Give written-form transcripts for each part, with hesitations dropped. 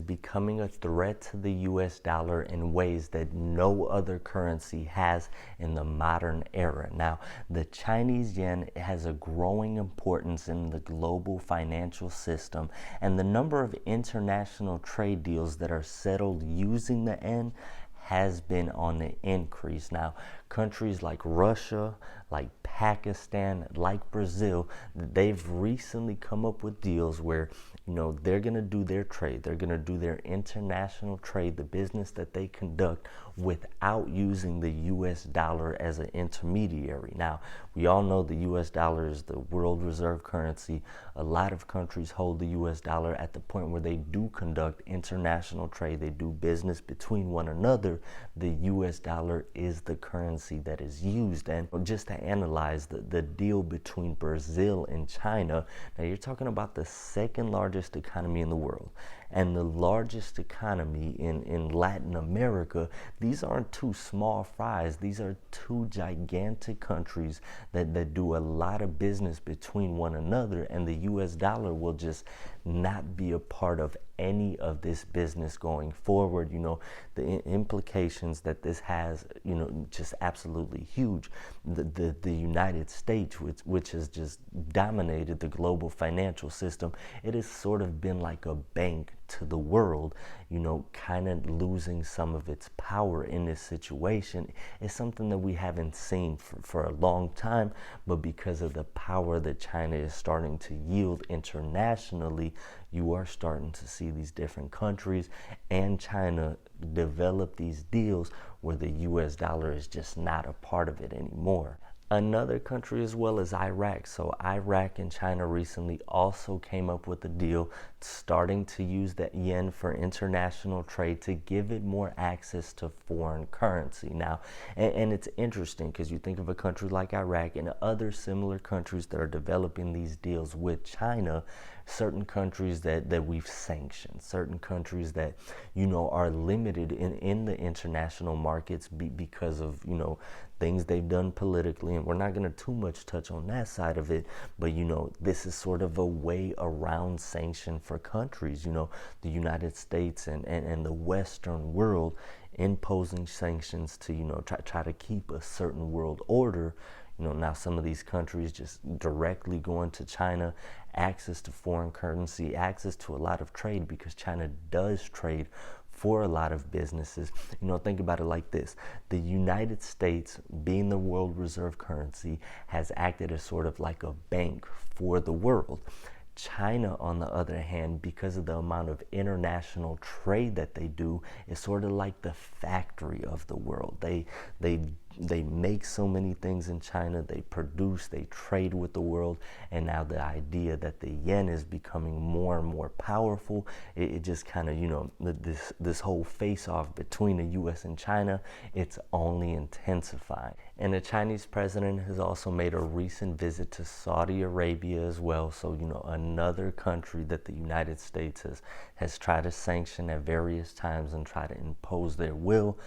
becoming a threat to the US dollar in ways that no other currency has in the modern era. Now, the Chinese yuan has a growing importance in the global financial system, and the number of international trade deals that are settled using the yuan has been on the increase. Now, countries like Russia, like Pakistan, like Brazil, they've recently come up with deals where, they're going to do their trade. They're going to do their international trade, the business that they conduct, without using the US dollar as an intermediary. Now, we all know the US dollar is the world reserve currency. A lot of countries hold the US dollar at the point where they do conduct international trade. They do business between one another. The US dollar is the currency that is used. And just to analyze the deal between Brazil and China, now you're talking about the second largest economy in the world and the largest economy in Latin America. These aren't two small fries. These are two gigantic countries that do a lot of business between one another, and the US dollar will just not be a part of any of this business going forward. The implications that this has, just absolutely huge. The United States, which has just dominated the global financial system, it has sort of been like a bank to the world, kind of losing some of its power in this situation. Is something that we haven't seen for a long time, but because of the power that China is starting to yield internationally, you are starting to see these different countries and China develop these deals where the US dollar is just not a part of it anymore. Another country as well as Iraq. So Iraq and China recently also came up with a deal starting to use that yen for international trade to give it more access to foreign currency. Now, and it's interesting because you think of a country like Iraq and other similar countries that are developing these deals with China, certain countries that we've sanctioned, certain countries that, are limited in the international markets because of, things they've done politically, and we're not going to too much touch on that side of it, but this is sort of a way around sanction for countries, the United States and the Western world imposing sanctions to try to keep a certain world order. Now some of these countries just directly going to China, access to foreign currency, access to a lot of trade, because China does trade for a lot of businesses. Think about it like this. The United States, being the world reserve currency, has acted as sort of like a bank for the world. China, on the other hand, because of the amount of international trade that they do, is sort of like the factory of the world. They make so many things in China, they produce, they trade with the world, and now the idea that the yen is becoming more and more powerful, it just kind of, this whole face-off between the US and China, it's only intensifying. And the Chinese president has also made a recent visit to Saudi Arabia as well. So, another country that the United States has tried to sanction at various times and try to impose their will.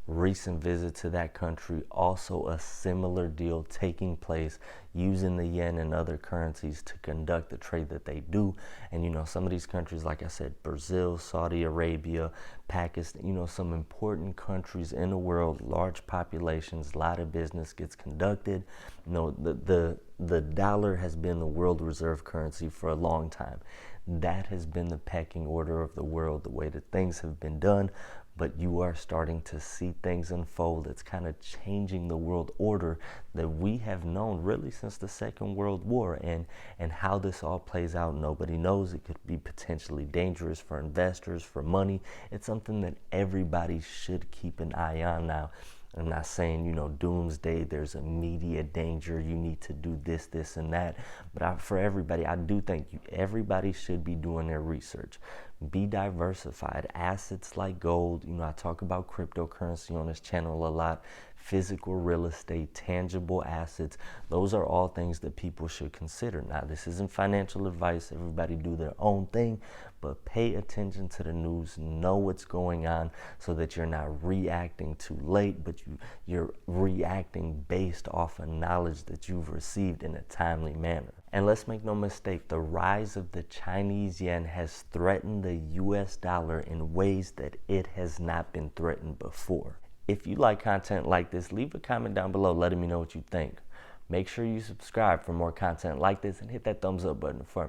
Recent visit to that country, also a similar deal taking place using the yen and other currencies to conduct the trade that they do. And some of these countries, like I said, Brazil, Saudi Arabia, Pakistan, some important countries in the world, large populations, a lot of business gets conducted. The dollar has been the world reserve currency for a long time. That has been the pecking order of the world, the way that things have been done. But you are starting to see things unfold. It's kind of changing the world order that we have known really since the Second World War. And how this all plays out, nobody knows. It could be potentially dangerous for investors, for money. It's something that everybody should keep an eye on now. I'm not saying, doomsday, there's immediate danger, you need to do this, and that. But for everybody, I do think everybody should be doing their research. Be diversified. Assets like gold, I talk about cryptocurrency on this channel a lot. Physical real estate, tangible assets, those are all things that people should consider. Now, this isn't financial advice. Everybody do their own thing, but pay attention to the news, know what's going on so that you're not reacting too late, but you're reacting based off of knowledge that you've received in a timely manner. And let's make no mistake, the rise of the Chinese yen has threatened the US dollar in ways that it has not been threatened before. If you like content like this, leave a comment down below letting me know what you think. Make sure you subscribe for more content like this and hit that thumbs up button for me.